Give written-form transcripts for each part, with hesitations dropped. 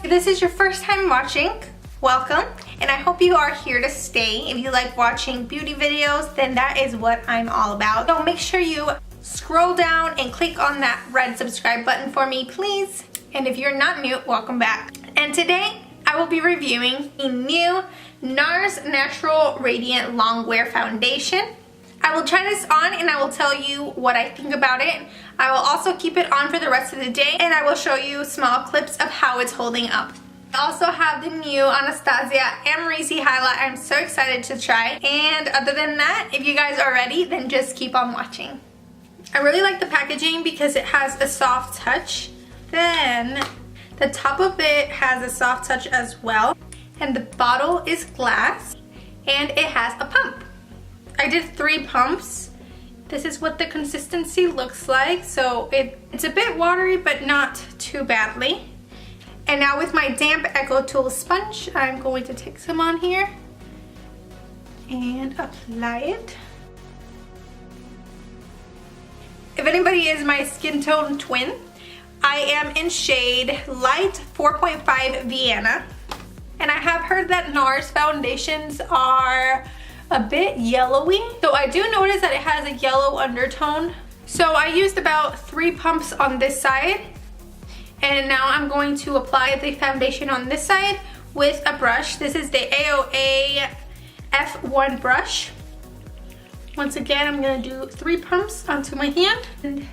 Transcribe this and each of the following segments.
If this is your first time watching, welcome, and I hope you are here to stay. If you like watching beauty videos, then that is what I'm all about. So make sure you scroll down and click on that red subscribe button for me, please. And if you're not new, welcome back. And today, I will be reviewing a new Nars Natural Radiant Longwear Foundation. I will try this on and I will tell you what I think about it. I will also keep it on for the rest of the day and I will show you small clips of how it's holding up. I also have the new Anastasia Amrezy highlight I'm so excited to try. And other than that, if you guys are ready, then just keep on watching. I really like the packaging because it has a soft touch. Then the top of it has a soft touch as well. And the bottle is glass and it has a pump. I did 3 pumps. This is what the consistency looks like. So it's a bit watery, but not too badly. And now with my damp Echo Tool sponge, I'm going to take some on here and apply it. If anybody is my skin tone twin, I am in shade Light 4.5 Vienna. And I have heard that Nars foundations are a bit yellowy. So I do notice that it has a yellow undertone. So I used about 3 pumps on this side. And now I'm going to apply the foundation on this side with a brush. This is the AOA F1 brush. Once again, I'm gonna do 3 pumps onto my hand. And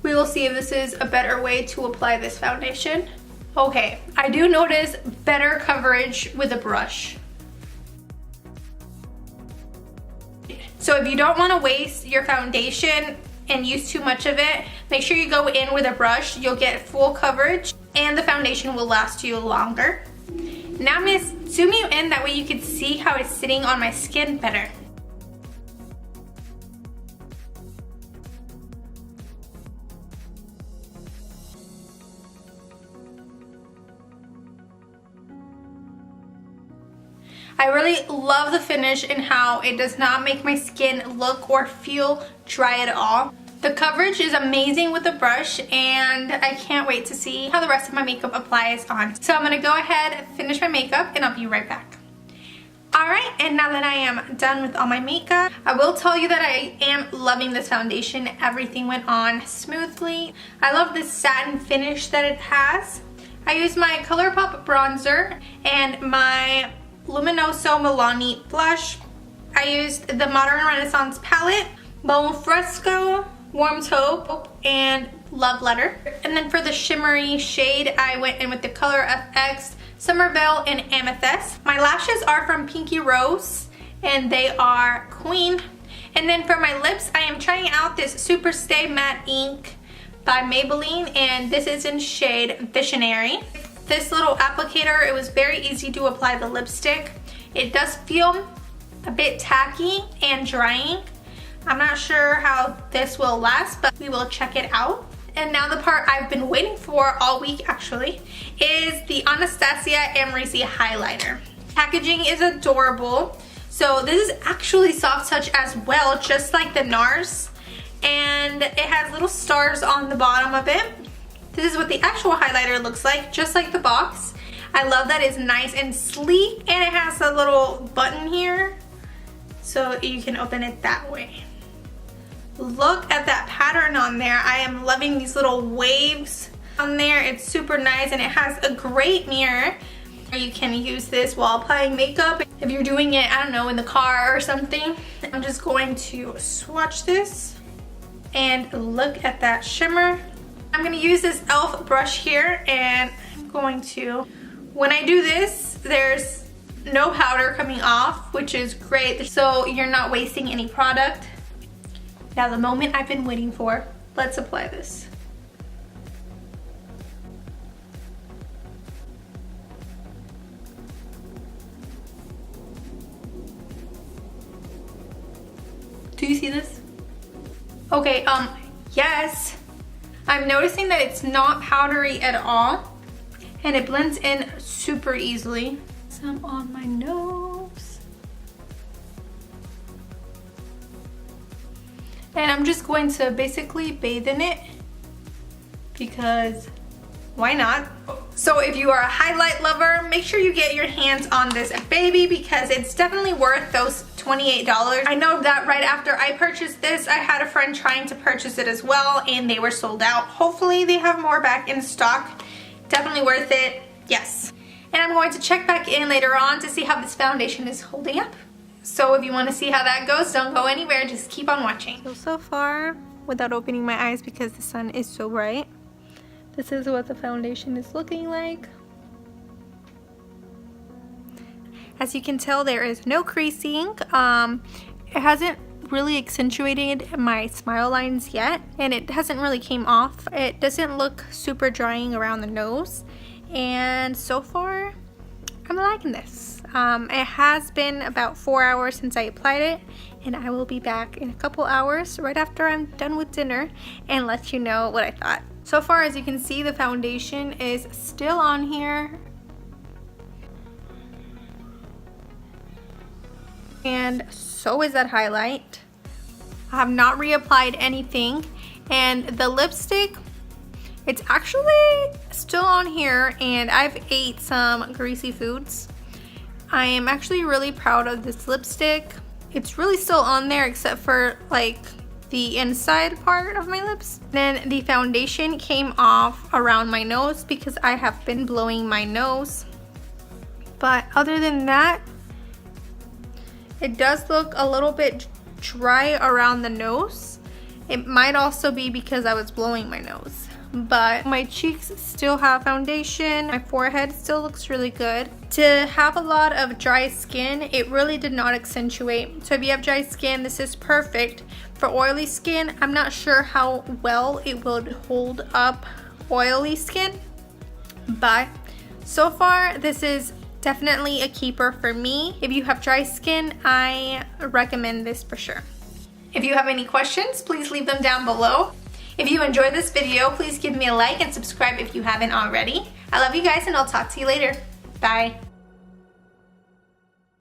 we will see if this is a better way to apply this foundation. Okay, I do notice better coverage with a brush. So if you don't want to waste your foundation and use too much of it, make sure you go in with a brush. You'll get full coverage and the foundation will last you longer. Now I'm going to zoom you in, that way you can see how it's sitting on my skin better. I really love the finish and how it does not make my skin look or feel dry at all. The coverage is amazing with the brush and I can't wait to see how the rest of my makeup applies on. So I'm going to go ahead and finish my makeup and I'll be right back. Alright, and now that I am done with all my makeup, I will tell you that I am loving this foundation. Everything went on smoothly. I love this satin finish that it has. I used my Colourpop bronzer and my Luminoso Milani blush. I used the Modern Renaissance palette, Bone Fresco, Warm Taupe, and Love Letter. And then for the shimmery shade, I went in with the Color FX, Somerville, and Amethyst. My lashes are from Pinky Rose, and they are Queen. And then for my lips, I am trying out this Super Stay Matte Ink by Maybelline, and this is in shade Visonary. This little applicator, it was very easy to apply the lipstick. It does feel a bit tacky and drying. I'm not sure how this will last, but we will check it out. And now the part I've been waiting for all week actually is the Anastasia Amrezy highlighter. Packaging is adorable. So this is actually soft touch as well, just like the Nars. And it has little stars on the bottom of it. This is what the actual highlighter looks like, just like the box. I love that it's nice and sleek, and it has a little button here, so you can open it that way. Look at that pattern on there. I am loving these little waves on there. It's super nice, and it has a great mirror. You can use this while applying makeup. If you're doing it, I don't know, in the car or something. I'm just going to swatch this, and look at that shimmer. I'm going to use this e.l.f. brush here, and I'm going to, when I do this, there's no powder coming off, which is great, so you're not wasting any product. Now the moment I've been waiting for, let's apply this. Do you see this? Okay, yes. I'm noticing that it's not powdery at all, and it blends in super easily. Some on my nose. And I'm just going to basically bathe in it because why not? So if you are a highlight lover, make sure you get your hands on this baby because it's definitely worth those $28. I know that right after I purchased this, I had a friend trying to purchase it as well and they were sold out. Hopefully they have more back in stock. Definitely worth it, yes. And I'm going to check back in later on to see how this foundation is holding up. So if you want to see how that goes, don't go anywhere, just keep on watching. So far, without opening my eyes because the sun is so bright, this is what the foundation is looking like. As you can tell, there is no creasing. It hasn't really accentuated my smile lines yet, and it hasn't really came off. It doesn't look super drying around the nose, and so far, I'm liking this. It has been about 4 hours since I applied it, and I will be back in a couple hours right after I'm done with dinner and let you know what I thought. So far, as you can see, the foundation is still on here. And so is that highlight. I have not reapplied anything, and the lipstick, it's actually still on here, and I've ate some greasy foods. I am actually really proud of this lipstick. It's really still on there except for like the inside part of my lips. Then the foundation came off around my nose because I have been blowing my nose. But other than that, it does look a little bit dry around the nose. It might also be because I was blowing my nose. But my cheeks still have foundation. My forehead still looks really good. To have a lot of dry skin, it really did not accentuate. So if you have dry skin, this is perfect. For oily skin, I'm not sure how well it would hold up oily skin. But so far, this is definitely a keeper for me. If you have dry skin, I recommend this for sure. If you have any questions, please leave them down below. If you enjoyed this video, please give me a like and subscribe if you haven't already. I love you guys, and I'll talk to you later. Bye.